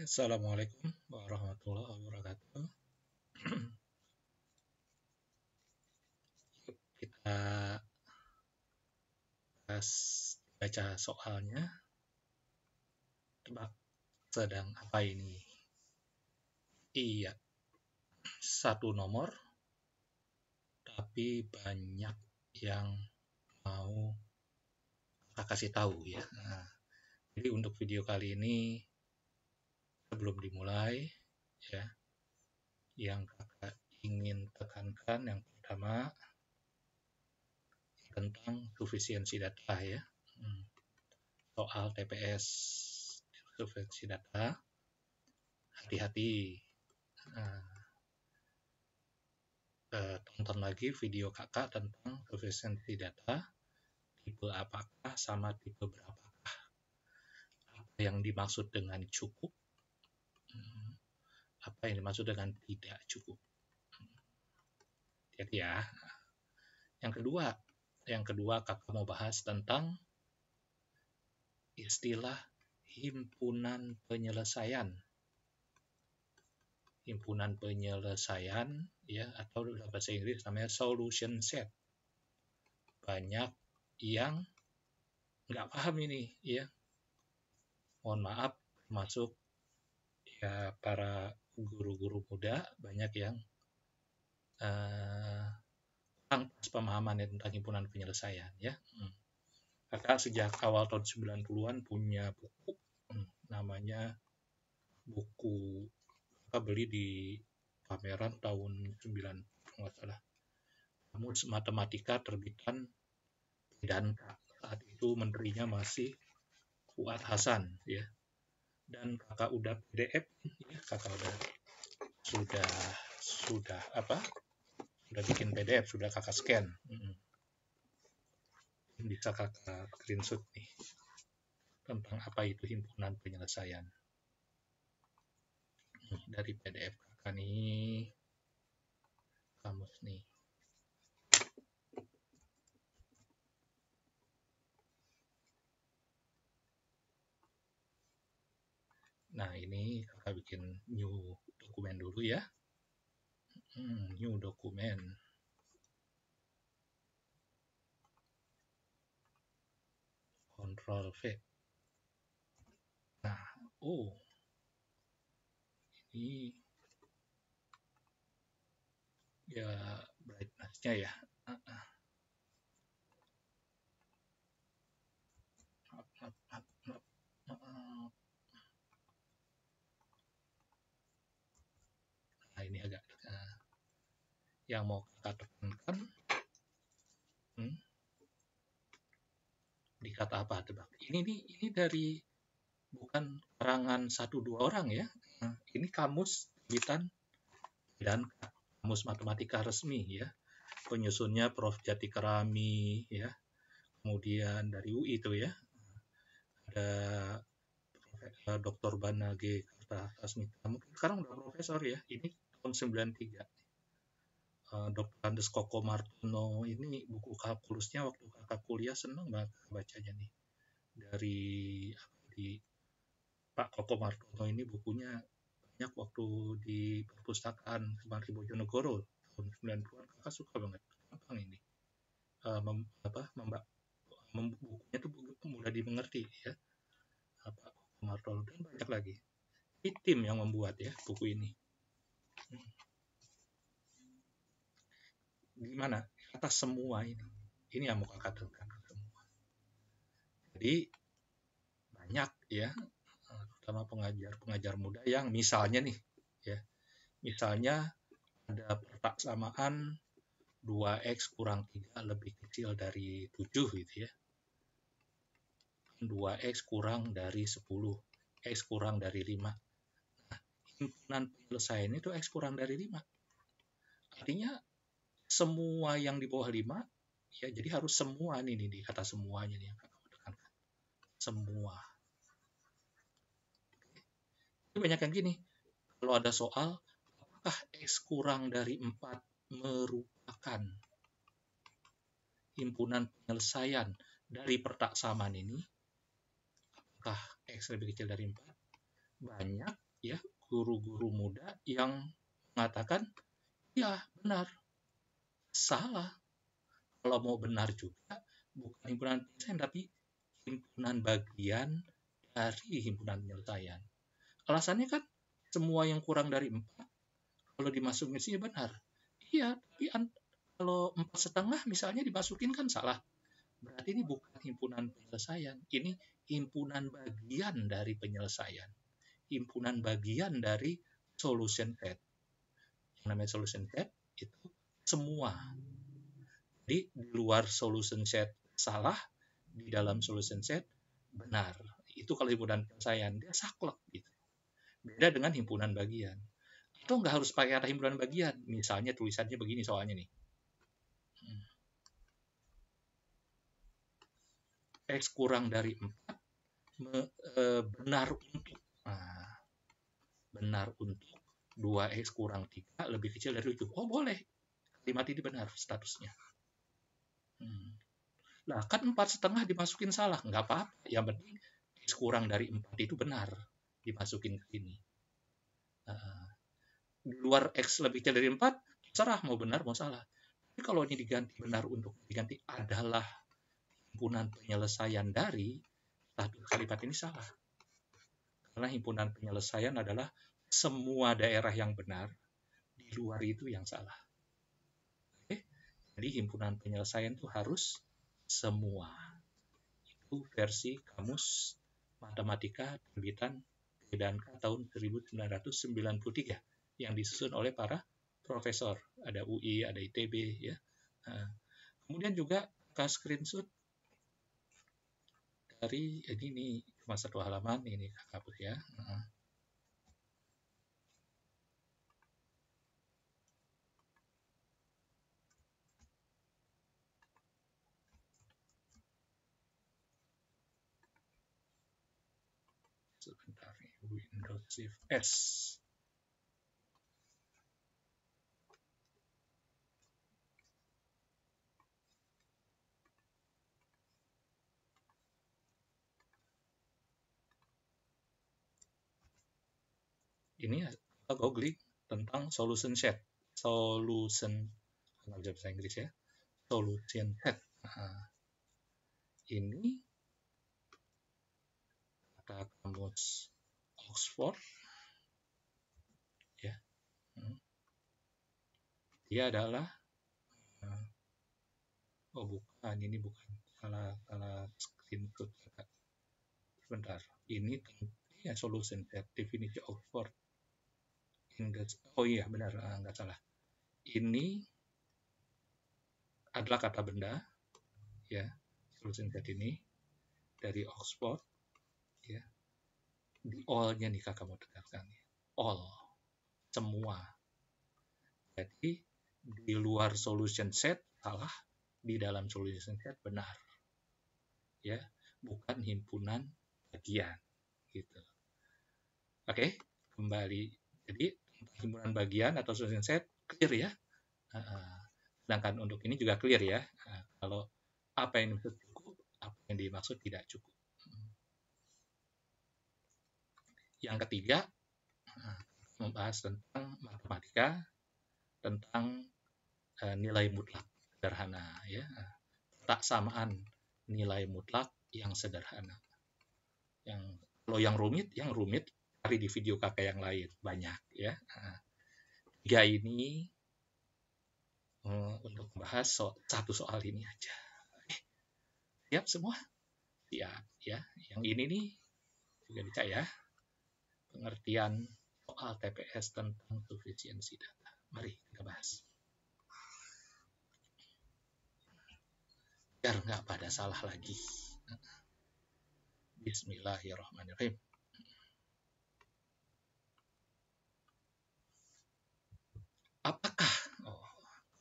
Assalamualaikum warahmatullahi wabarakatuh. Kita baca soalnya. Tebak sedang apa ini? Iya, satu nomor, tapi banyak yang mau kakak kasih tahu ya. Nah, jadi untuk video kali ini sebelum dimulai ya, yang kakak ingin tekankan yang pertama tentang sufisiensi data ya. Soal TPS sufisiensi data, hati-hati. Tonton lagi video kakak tentang sufisiensi data, tipe apakah sama tipe berapakah, apa yang dimaksud dengan cukup, apa yang dimaksud dengan tidak cukup. Jadi ya. Yang kedua kakak mau bahas tentang istilah himpunan penyelesaian. Himpunan penyelesaian ya, atau dalam bahasa Inggris namanya solution set. Banyak yang nggak paham ini ya. Mohon maaf, termasuk ya para guru-guru muda banyak yang kurang pemahaman tentang himpunan penyelesaian ya. Kakak sejak awal tahun 90-an punya buku namanya buku kakak beli di pameran tahun 90 nggak salah. Kamus Matematika terbitan Danka. Saat itu menterinya masih Fuad Hasan ya. Dan kakak udah PDF ya, kakak sudah bikin PDF, sudah kakak scan. Bisa kakak screenshot nih tentang apa itu himpunan penyelesaian. Dari PDF kakak nih, kamus nih. Nah ini kakak bikin new dokumen dulu ya. New dokumen. Ctrl V. Nah, ini ya brightness-nya ya. Nah ini agak yang mau kakak tekankan di kata apa tebak? Ini dari bukan karangan 1-2 orang ya. Ini kamus terbitan dan kamus matematika resmi ya. Penyusunnya Prof. Jati Kerami ya. Kemudian dari UI itu ya. Ada Dr. Bana G. Kartasmita. Mungkin sekarang udah profesor ya. Ini tahun 93. Dr. Andes Koko Martono ini buku kalkulusnya waktu kakak kuliah senang banget bacanya nih. Dari Pak Koko Martono ini bukunya banyak waktu di perpustakaan Sumardi Bojonegoro tahun 90-an. Kakak suka banget gampang ini. Bukunya tuh mudah dimengerti ya. Pak Koko Martono dan banyak lagi. Ini tim yang membuat ya buku ini. Gimana? Atas semua ini yang mau kakak tekankan semua. Jadi banyak ya, terutama pengajar muda yang misalnya nih ya, misalnya ada persamaan 2x kurang 3 lebih kecil dari 7 gitu ya. 2x kurang dari 10, x kurang dari 5. Nah, himpunan penyelesaian itu x kurang dari 5. Artinya semua yang di bawah 5 ya, jadi harus semua nih kata semuanya nih yang kakak tekankan. Semua. Itu banyak yang gini. Kalau ada soal, apakah x kurang dari 4 merupakan himpunan penyelesaian dari pertaksaman ini? Apakah x lebih kecil dari 4? banyak ya guru-guru muda yang mengatakan, ya benar, salah. Kalau mau benar juga, bukan himpunan penyelesaian, tapi himpunan bagian dari himpunan penyelesaian. Alasannya kan, semua yang kurang dari 4, kalau dimasukin sini benar. Iya, tapi kalau 4,5 misalnya dimasukin kan salah. Berarti ini bukan himpunan penyelesaian, ini himpunan bagian dari penyelesaian. Himpunan bagian dari solution set. Yang namanya solution set itu semua. Jadi di luar solution set salah, di dalam solution set benar. Itu kalau himpunan penyelesaian, dia saklek gitu. Beda dengan himpunan bagian. Atau nggak harus pakai kata himpunan bagian. Misalnya tulisannya begini soalnya nih. X kurang dari 4 benar untuk. Nah, benar untuk 2X kurang 3 lebih kecil dari 7. Oh boleh. Kalimat ini benar statusnya. Nah kan 4,5 dimasukin salah. Nggak apa-apa. Yang penting X kurang dari 4 itu benar. Dimasukin ke sini. Di luar X lebih kecil dari 4, terserah mau benar mau salah. Tapi kalau ini diganti benar untuk diganti adalah himpunan penyelesaian dari, status kalimat ini salah. Karena himpunan penyelesaian adalah semua daerah yang benar, di luar itu yang salah. Oke? Jadi himpunan penyelesaian itu harus semua. Itu versi Kamus Matematika terbitan PDANKA tahun 1993 yang disusun oleh para profesor. Ada UI, ada ITB. Ya. Nah, kemudian juga screenshot dari ini nih, cuma 1 halaman ini hapus ya. Sebentar, Windows Shift S. Ini googling tentang solution set. Solution, bahasa Inggris ya. Solution set. Nah, ini kata kamus Oxford ya. Dia adalah oh bukan, ini bukan, salah screenshot. Sebentar, ini ya solution set, definisi Oxford English. Oh iya benar, nggak salah. Ini adalah kata benda ya, solution set ini dari Oxford ya. Di all-nya nih kakak mau tegaskan, all, semua. Jadi di luar solution set salah, di dalam solution set benar. Ya, bukan himpunan bagian gitu. Oke, kembali. Jadi himpunan bagian atau solution set clear ya. Sedangkan untuk ini juga clear ya. Kalau apa yang dimaksud cukup, apa yang dimaksud tidak cukup. Yang ketiga, membahas tentang matematika, tentang nilai mutlak sederhana ya. Tak samaan nilai mutlak yang sederhana. Kalau yang rumit cari di video kakak yang lain banyak ya. Tiga ini untuk membahas satu soal ini aja. Siap semua? Siap ya. Yang ini nih juga bisa ya. Pengertian soal TPS tentang sufisiensi data. Mari kita bahas. Biar nggak pada salah lagi. Bismillahirrahmanirrahim. Apakah?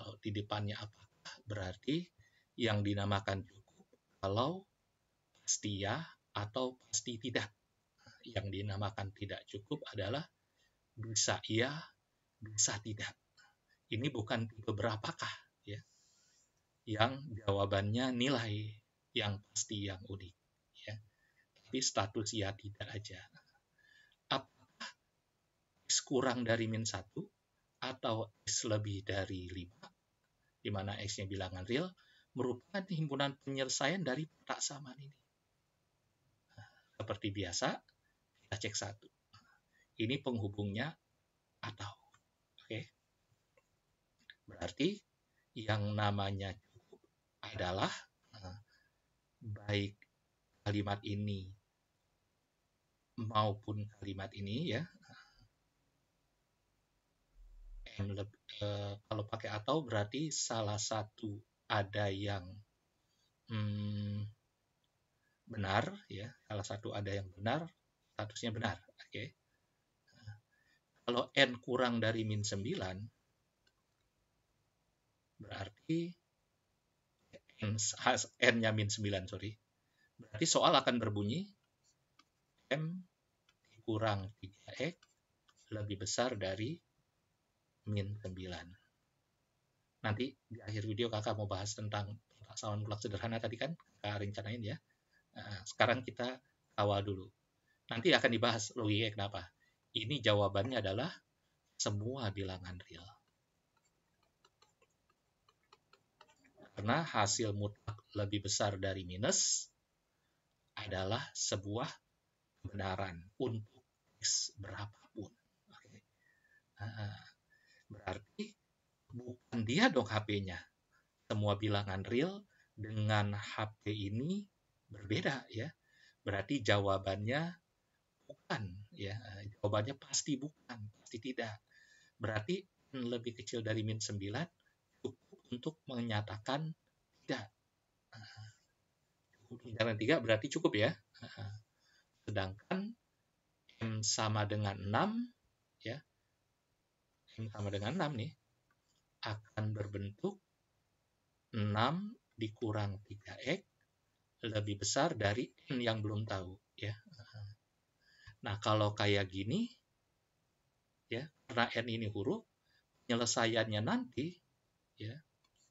Kalau di depannya apakah berarti yang dinamakan cukup kalau pasti ya atau pasti tidak. Yang dinamakan tidak cukup adalah bisa iya, bisa tidak. Ini bukan tipe berapakah ya. Yang jawabannya nilai yang pasti, yang unik ya. Tapi status ya tidak aja. Apa kurang dari min 1 atau X lebih dari 5, di mana X-nya bilangan real, merupakan himpunan penyelesaian dari persamaan ini. Seperti biasa, kita cek satu. Ini penghubungnya atau. Oke. Berarti yang namanya cukup adalah baik kalimat ini maupun kalimat ini ya. Kalau pakai atau berarti salah satu ada yang benar ya, salah satu ada yang benar, statusnya benar. Oke. Kalau n kurang dari min 9 berarti n-nya min 9, sorry. Berarti soal akan berbunyi m kurang 3x lebih besar dari min 9. Nanti di akhir video kakak mau bahas tentang persamaan mutlak sederhana tadi kan, kakak rencanain ya. Nah, sekarang kita awal dulu. Nanti akan dibahas logikanya kenapa. Ini jawabannya adalah semua bilangan real. Karena hasil mutlak lebih besar dari minus adalah sebuah kebenaran untuk X berapapun. Oke. Nah, berarti bukan dia dong HP-nya. Semua bilangan real dengan HP ini berbeda ya. Berarti jawabannya bukan ya. Jawabannya pasti bukan, pasti tidak. Berarti lebih kecil dari min 9 cukup untuk menyatakan tidak. Dengan 3 berarti cukup ya. Sedangkan M sama dengan 6 ya. M sama dengan 6 nih akan berbentuk 6 dikurang 3x lebih besar dari N yang belum tahu ya. Nah, kalau kayak gini ya, karena N ini huruf, penyelesaiannya nanti ya,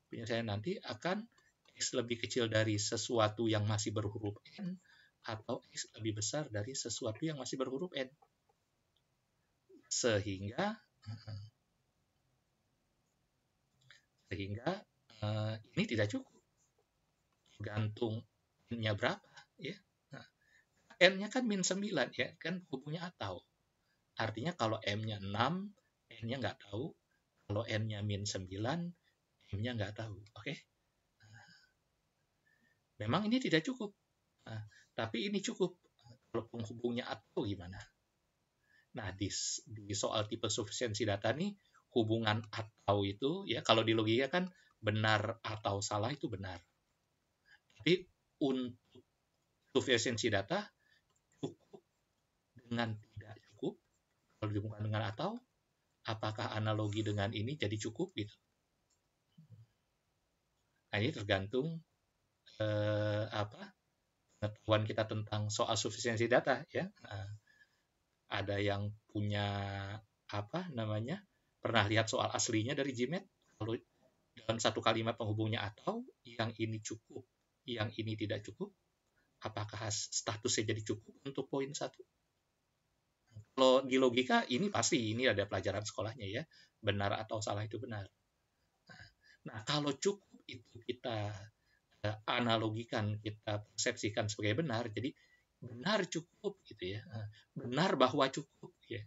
penyelesaian nanti akan X lebih kecil dari sesuatu yang masih berhuruf N atau X lebih besar dari sesuatu yang masih berhuruf N. Sehingga ini tidak cukup. Gantung N-nya berapa ya. Nah, N-nya kan min 9 ya, kan hubungnya atau. Artinya kalau M-nya 6, N-nya nggak tahu. Kalau N-nya min 9, M-nya nggak tahu. Oke? Memang ini tidak cukup. Nah, tapi ini cukup. Kalau penghubungnya atau gimana? Nah, di soal tipe sufisiensi data nih, hubungan atau itu, ya kalau di logika kan benar atau salah itu benar. Tapi untuk sufisiensi data, cukup dengan tidak cukup. Kalau dihubungkan dengan atau, apakah analogi dengan ini jadi cukup gitu? Nah, ini tergantung pengetahuan kita tentang soal sufisiensi data ya. Nah, ada yang punya pernah lihat soal aslinya dari GMAT, kalau dalam satu kalimat penghubungnya atau yang ini cukup, yang ini tidak cukup, apakah statusnya jadi cukup untuk poin 1? Kalau di logika ini pasti ini ada pelajaran sekolahnya ya, benar atau salah itu benar. Nah, kalau cukup itu kita analogikan, kita persepsikan sebagai benar, jadi benar cukup gitu ya, benar bahwa cukup ya,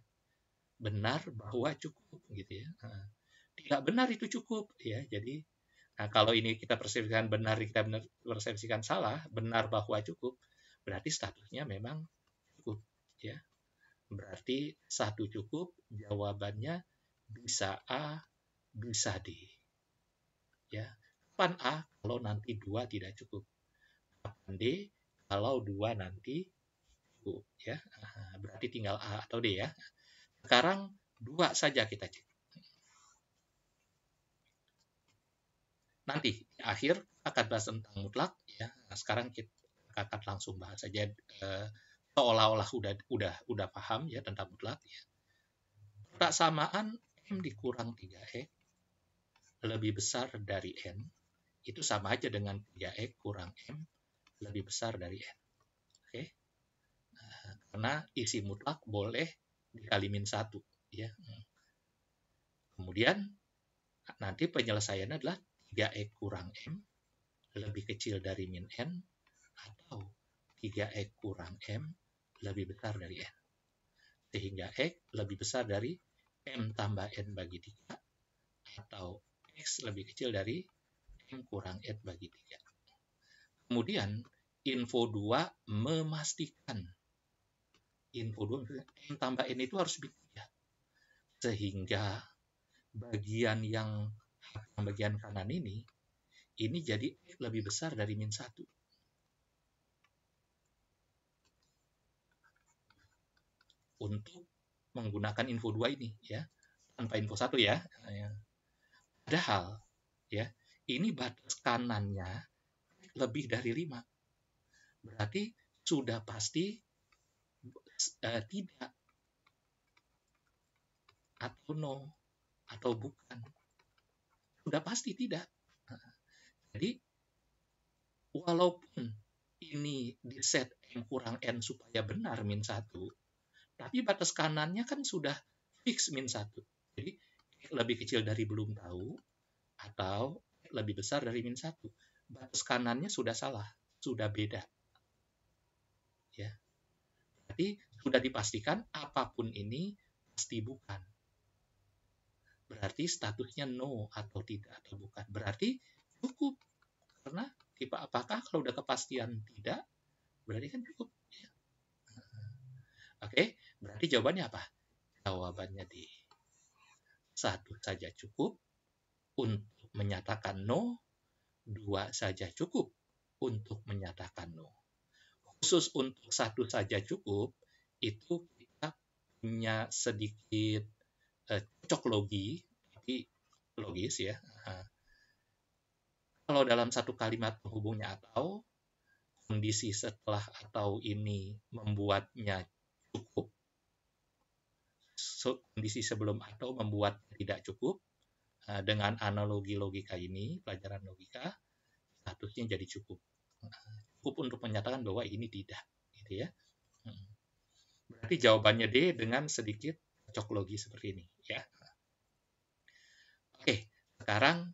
benar bahwa cukup gitu ya, tidak benar itu cukup ya. Jadi kalau ini kita persepsikan benar, kita persepsikan salah, benar bahwa cukup, berarti statusnya memang cukup ya. Berarti 1 cukup, jawabannya bisa A, bisa D ya. Kapan A? Kalau nanti 2 tidak cukup. Kapan D? Kalau 2 nanti cukup ya. Berarti tinggal A atau D ya. Sekarang 2 saja kita cek. Nanti di akhir akan bahas tentang mutlak ya. Nah, sekarang kita akan langsung bahas saja seolah-olah udah paham ya tentang mutlak ya. Persamaan M dikurang 3x lebih besar dari N itu sama aja dengan 3x kurang M lebih besar dari N. Oke? Nah, karena isi mutlak boleh dikali min 1 ya. Kemudian nanti penyelesaiannya adalah 3x kurang M lebih kecil dari min N, atau 3x kurang M lebih besar dari N. Sehingga X lebih besar dari M tambah N bagi 3, atau X lebih kecil dari M kurang N bagi 3. Kemudian info 2 memastikan info 2 M tambah N itu harus lebih 3. Sehingga bagian kanan ini jadi lebih besar dari min 1. Untuk menggunakan info 2 ini, ya, tanpa info 1 ya. Padahal, ya, ini batas kanannya lebih dari 5. Berarti sudah pasti tidak, atau no, atau bukan. Sudah pasti tidak. Jadi, walaupun ini di set M kurang N supaya benar min 1, tapi batas kanannya kan sudah fix min 1. Jadi, lebih kecil dari belum tahu, atau lebih besar dari min 1. Batas kanannya sudah salah, sudah beda. Ya. Berarti sudah dipastikan apapun ini pasti bukan. Berarti statusnya no atau tidak atau bukan. Berarti cukup. Karena tipe apakah kalau udah kepastian tidak, berarti kan cukup. Ya. Oke, berarti jawabannya apa? Jawabannya D. 1 saja cukup untuk menyatakan no, 2 saja cukup untuk menyatakan no. Khusus untuk 1 saja cukup, itu kita punya sedikit cocok logi, tapi logis ya. Kalau dalam satu kalimat penghubungnya atau, kondisi setelah atau ini membuatnya cukup, kondisi sebelum atau membuat tidak cukup. Dengan analogi logika ini, pelajaran logika, statusnya jadi cukup. Cukup untuk menyatakan bahwa ini tidak, gitu ya. Berarti jawabannya D dengan sedikit cocok logi seperti ini, ya. Oke, sekarang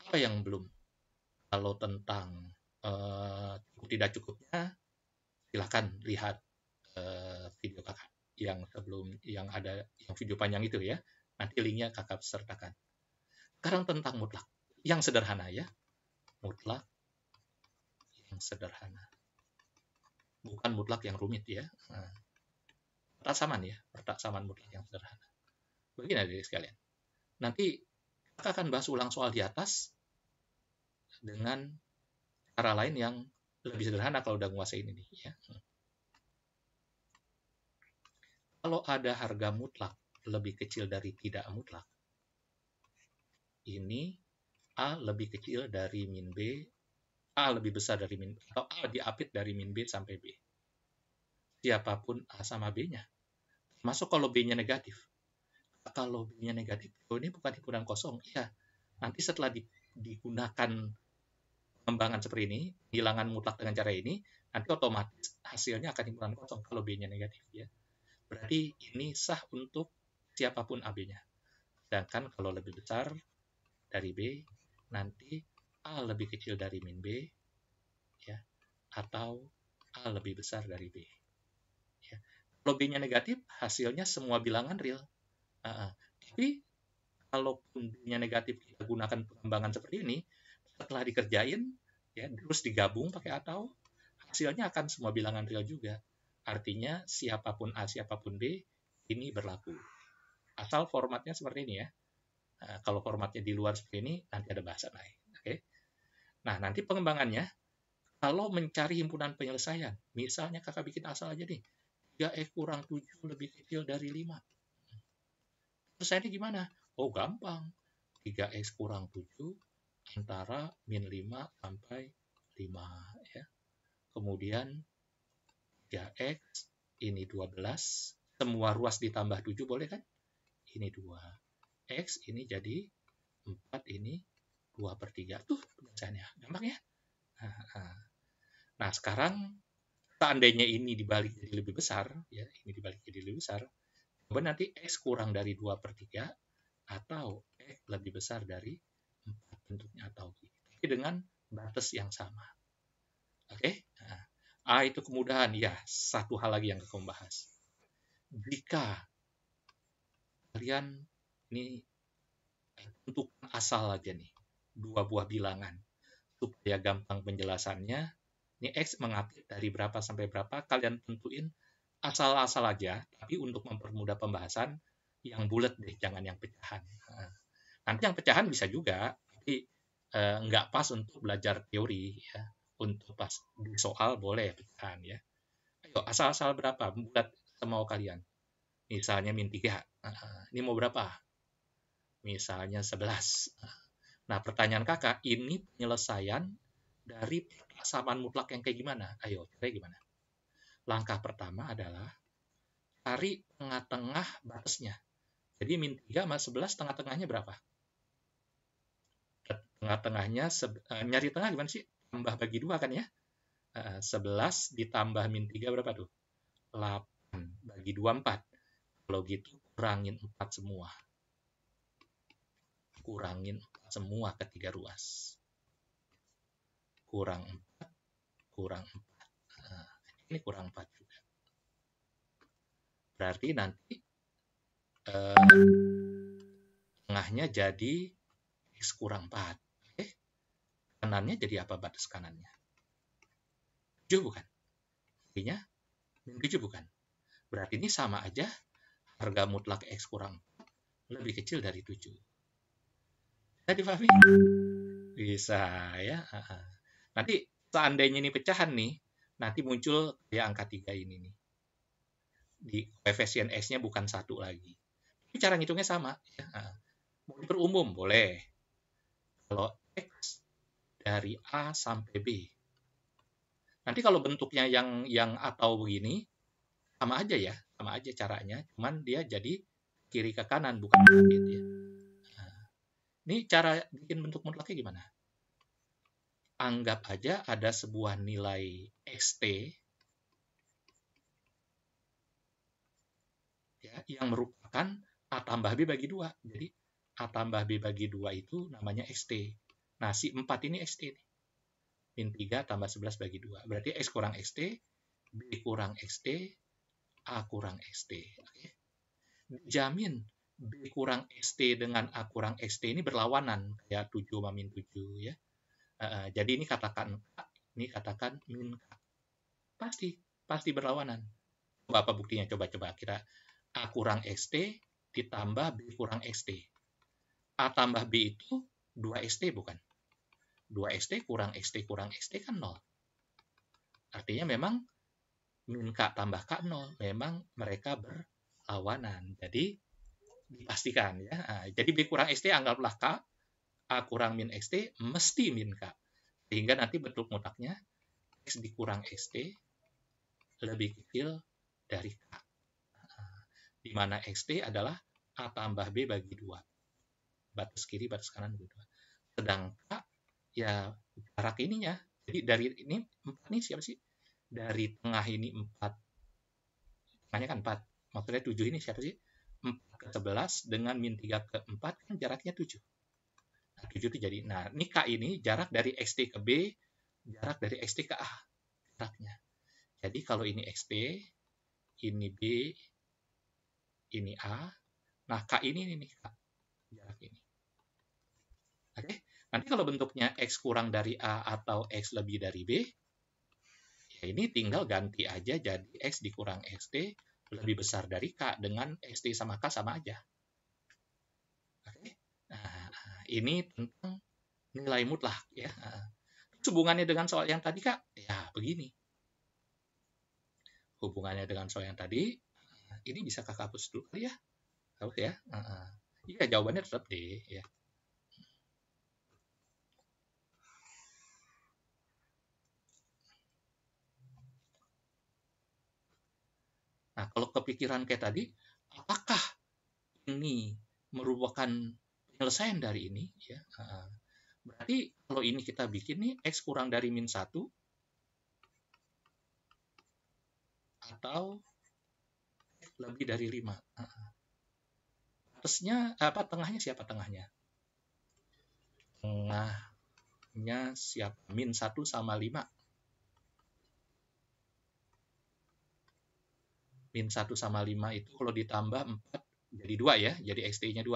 apa yang belum? Kalau tentang cukup tidak cukupnya, silakan lihat video kakak yang sebelum yang video panjang itu ya. Nanti linknya kakak sertakan. Sekarang tentang mutlak yang sederhana ya, mutlak yang sederhana, bukan mutlak yang rumit ya. Pertaksaman ya, pertaksaman mutlak yang sederhana. Begini adik sekalian. Nanti kita akan bahas ulang soal di atas dengan cara lain yang lebih sederhana kalau udah nguasain ini ya. Kalau ada harga mutlak lebih kecil dari tidak mutlak, ini A lebih kecil dari min B, A lebih besar dari min, atau A diapit dari min B sampai B. Siapapun A sama B-nya. Masuk kalau B-nya negatif. Kalau B-nya negatif, oh ini bukan himpunan kosong. Ya, nanti setelah digunakan pengembangan seperti ini, hilangan mutlak dengan cara ini, nanti otomatis hasilnya akan himpunan kosong kalau B-nya negatif. Ya. Berarti ini sah untuk siapapun AB-nya. Sedangkan kalau lebih besar dari B, nanti A lebih kecil dari min B, ya, atau A lebih besar dari B. Ya. Kalau B-nya negatif, hasilnya semua bilangan real. Tapi kalaupun B-nya negatif kita gunakan pengembangan seperti ini, setelah dikerjain, ya, terus digabung pakai atau, hasilnya akan semua bilangan real juga. Artinya siapapun A, siapapun B, ini berlaku. Asal formatnya seperti ini ya. Nah, kalau formatnya di luar seperti ini, nanti ada bahasan lain. Oke. Nah, nanti pengembangannya, kalau mencari himpunan penyelesaian, misalnya kakak bikin asal aja nih, 3x kurang 7 lebih kecil dari 5. Penyelesaiannya gimana? Oh, gampang. 3x kurang 7 antara min 5 sampai 5. Ya. Kemudian 3x, ini 12. Semua ruas ditambah 7 boleh kan? Ini 2. X ini jadi 4, ini 2/3. Tuh penyelesaiannya. Gampang ya? Nah, sekarang seandainya ini dibalik jadi lebih besar, ya, ini dibalik jadi lebih besar, Coba nanti X kurang dari 2/3 atau X lebih besar dari 4 bentuknya atau B. Tapi dengan batas yang sama. Oke? Nah, A itu kemudahan. Ya, satu hal lagi yang kamu bahas. Jika kalian ini tentukan asal aja nih, dua buah bilangan. Supaya gampang penjelasannya, ini X mengapit dari berapa sampai berapa, kalian tentuin asal-asal aja, tapi untuk mempermudah pembahasan, yang bulat deh, jangan yang pecahan. Nanti yang pecahan bisa juga, tapi nggak pas untuk belajar teori. Ya. Untuk pas di soal boleh pecahan. Ya. Ayo, asal-asal berapa? Bulat semau kalian. Misalnya min 3. Ini mau berapa? Misalnya 11. Nah, pertanyaan kakak, ini penyelesaian dari persamaan mutlak yang kayak gimana? Ayo, kayak gimana? Langkah pertama adalah cari tengah-tengah batasnya. Jadi min 3 sama 11 tengah-tengahnya berapa? Tengah-tengahnya, nyari tengah gimana sih? Tambah bagi 2 kan ya? 11 ditambah min 3 berapa tuh? 8 bagi 2, 4. Kalau gitu kurangin 4 semua. Kurangin 4 semua ke 3 ruas. Kurang 4, kurang 4. Nah, ini kurang 4 juga. Berarti nanti tengahnya jadi X kurang 4. Oke? Kanannya jadi apa batas kanannya? 7 bukan? Artinya min 7 bukan? Berarti ini sama aja harga mutlak X kurang 4 lebih kecil dari 7. Bisa dipahami? Bisa ya. Nanti seandainya ini pecahan nih, nanti muncul ya angka 3 ini nih. Di koefisien X-nya bukan 1 lagi. Tapi cara ngitungnya sama. Ya. Mau diperumum, boleh. Kalau X dari A sampai B. Nanti kalau bentuknya yang atau begini, sama aja ya. Sama aja caranya. Cuman dia jadi kiri ke kanan, bukan gitu ya. Nah, ini cara bikin bentuk mutlaknya gimana? Anggap aja ada sebuah nilai xt ya, yang merupakan A tambah B bagi 2. Jadi A tambah B bagi 2 itu namanya xt. Nah, si 4 ini xt nih. Min 3 tambah 11 bagi 2. Berarti X kurang xt, B kurang xt, A kurang xt. Oke. Dijamin B kurang xt dengan A kurang xt ini berlawanan. Kayak 7 sama min 7 ya. Jadi ini katakan min K. Pasti berlawanan. Coba apa buktinya? Coba kita A kurang xt ditambah B kurang xt. A tambah B itu 2xt bukan? 2xt kurang xt kan 0. Artinya memang min K tambah K 0. Memang mereka berlawanan. Jadi dipastikan ya. Nah, jadi B kurang xt anggaplah K, A kurang min xt mesti min K. Sehingga nanti bentuk mutlaknya X dikurang xt lebih kecil dari K. Di mana xt adalah A tambah B bagi 2. Batas kiri, batas kanan bagi 2. Sedang K, ya jarak ininya. Jadi dari ini 4 nih siapa sih? Dari tengah ini 4. Tengahnya kan 4. Maksudnya 7 ini siapa sih? 4 ke 11 dengan min 3 ke 4 kan jaraknya 7. Nah, 7 itu jadi. Nah, ini K ini jarak dari xt ke B, jarak dari xt ke A. Jaraknya. Jadi kalau ini xt, ini B, ini A. Nah, K ini nih, K. Jarak ini. Oke. Nanti kalau bentuknya X kurang dari A atau X lebih dari B, ya ini tinggal ganti aja jadi X dikurang XT lebih besar dari K dengan XT sama K sama aja. Oke. Nah, ini tentang nilai mutlak ya. Hubungannya dengan soal yang tadi, Kak? Ya, begini. Hubungannya dengan soal yang tadi, ini bisa Kakak hapus dulu kali ya. Hapus ya. Iya, jawabannya tetap D ya. Nah, kalau kepikiran kayak tadi, apakah ini merupakan penyelesaian dari ini? Ya, berarti kalau ini kita bikin nih, X kurang dari min 1, atau lebih dari 5. Tengahnya siapa tengahnya? Tengahnya siapa? Min 1 sama 5. Min 1 sama 5 itu kalau ditambah 4 jadi 2 ya. Jadi XT-nya 2.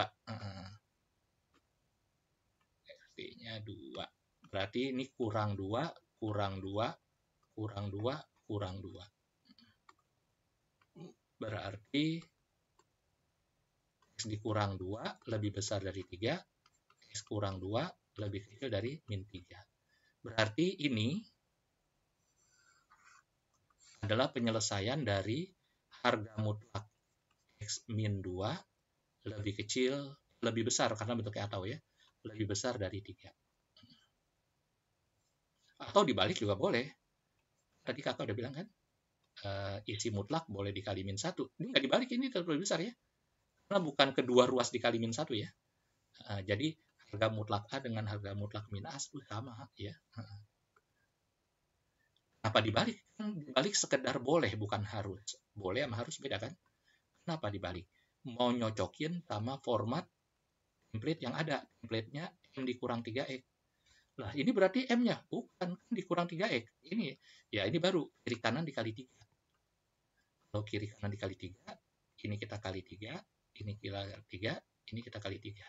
XT-nya 2. Berarti ini kurang 2, kurang 2, kurang 2, kurang 2. Berarti X dikurang 2 lebih besar dari 3. X kurang 2 lebih kecil dari min 3. Berarti ini adalah penyelesaian dari harga mutlak X min 2 lebih kecil, lebih besar karena bentuknya atau ya, lebih besar dari 3. Atau dibalik juga boleh. Tadi kakak udah bilang kan, isi mutlak boleh dikali min 1. Ini nggak dibalik, ini tetap lebih besar ya. Karena bukan kedua ruas dikali min 1 ya. Jadi harga mutlak A dengan harga mutlak min A itu sama ya. Kenapa dibalik? Dibalik sekedar boleh, bukan harus. Boleh sama harus beda kan? Kenapa dibalik? Mau nyocokin sama format template yang ada. Template-nya M dikurang 3X. Lah, ini berarti M-nya. Bukan, dikurang 3X. Ini, ya ini baru. Kiri kanan dikali 3. Kalau kiri kanan dikali 3, ini kita kali 3, ini kira 3, ini kita kali 3.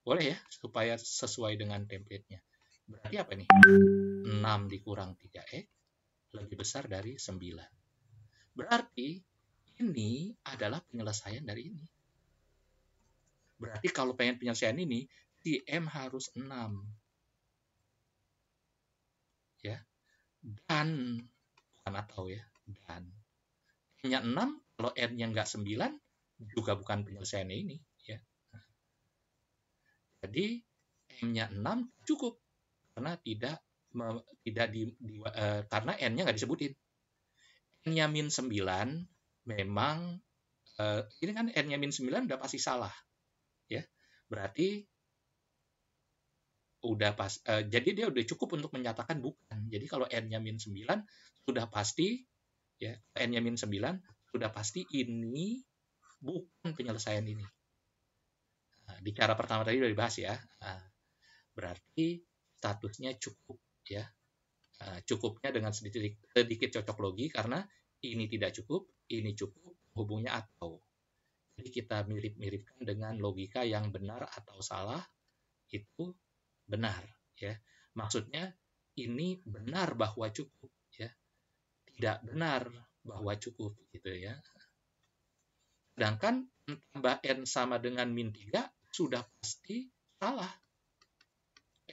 Boleh ya, supaya sesuai dengan template-nya. Berarti apa nih? 6 dikurang 3X lebih besar dari 9. Berarti ini adalah penyelesaian dari ini. Berarti kalau pengen penyelesaian ini, si M harus 6. Ya. Dan, bukan atau ya, dan. M-nya 6, kalau N-nya nggak 9, juga bukan penyelesaian ini. Ya. Jadi, M-nya 6 cukup. Karena karena N-nya nggak disebutin. N-nya min 9 memang ini kan N-nya min 9 udah pasti salah. Ya. Berarti udah jadi dia udah cukup untuk menyatakan bukan. Jadi kalau N-nya min 9 sudah pasti ya, N-nya min 9 sudah pasti ini bukan penyelesaian ini. Di cara pertama tadi udah dibahas ya. Berarti statusnya cukup ya. Cukupnya dengan sedikit cocok logi karena ini tidak cukup, ini cukup, hubungnya atau. Jadi kita mirip-miripkan dengan logika yang benar atau salah itu benar ya. Maksudnya ini benar bahwa cukup ya. Tidak benar bahwa cukup gitu ya. Sedangkan tambah N sama dengan min 3 sudah pasti salah.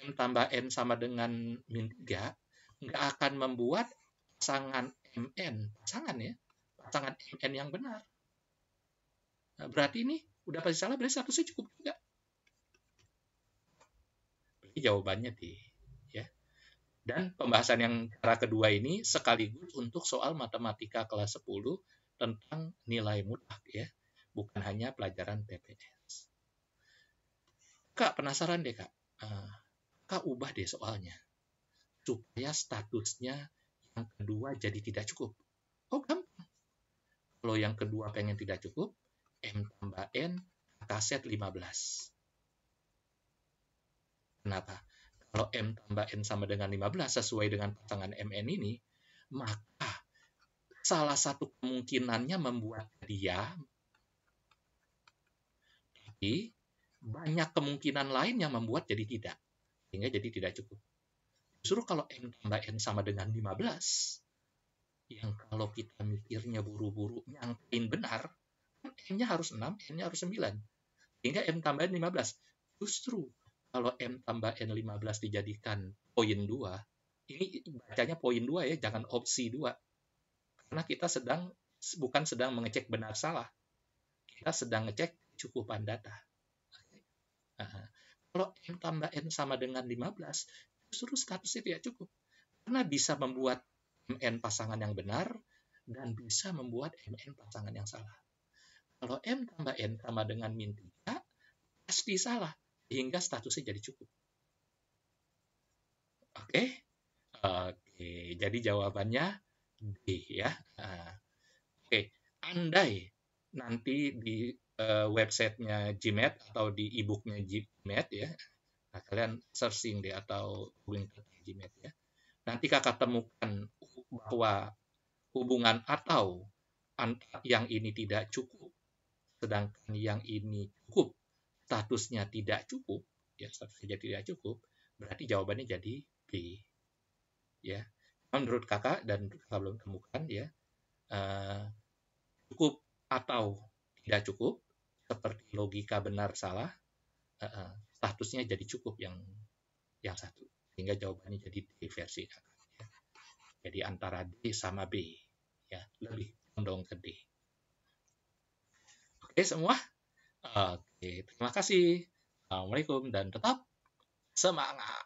M tambah N sama dengan min 3 nggak akan membuat pasangan pasangan MN yang benar. Nah, berarti ini udah pasti salah, berarti statusnya cukup juga. Berarti jawabannya D. Ya. Dan pembahasan yang cara kedua ini sekaligus untuk soal matematika kelas 10 tentang nilai mutlak ya. Bukan hanya pelajaran TPS. Kak, penasaran deh Kak. Kak ubah deh soalnya. Supaya statusnya yang kedua jadi tidak cukup. Oh, gampang. Kalau yang kedua pengen tidak cukup, M tambah N, kaset 15. Kenapa? Kalau M tambah N sama dengan 15 sesuai dengan pasangan MN ini, maka salah satu kemungkinannya membuat dia, tapi banyak kemungkinan lain yang membuat jadi tidak. Sehingga jadi tidak cukup. Justru kalau M tambah N sama dengan 15, yang kalau kita mikirnya buru-buru nyangkain benar, M-nya harus 6, N-nya harus 9. Sehingga M tambah N 15. Justru kalau M tambah N 15 dijadikan poin 2, ini bacanya poin 2 ya, jangan opsi 2. Karena kita bukan sedang mengecek benar salah. Kita sedang ngecek kecukupan data. Kalau M tambah N sama dengan 15, justru statusnya tidak cukup. Karena bisa membuat MN pasangan yang benar dan bisa membuat MN pasangan yang salah. Kalau M tambah N sama dengan min 3, pasti salah. Sehingga statusnya jadi cukup. Oke. Jadi jawabannya D ya. Oke, andai nanti di websitenya GMAT atau di e-booknya GMAT ya, nah kalian searching deh atau googling GMAT ya. Nanti kakak temukan bahwa hubungan atau yang ini tidak cukup, sedangkan yang ini cukup, statusnya tidak cukup, ya statusnya tidak cukup, berarti jawabannya jadi B. Ya, menurut kakak dan kakak belum temukan ya, cukup atau tidak cukup, seperti logika benar salah, statusnya jadi cukup yang satu, sehingga jawabannya jadi D versi kakak. Ya. Jadi antara D sama B, ya lebih condong ke D. Oke semua, oke terima kasih. Assalamualaikum dan tetap semangat.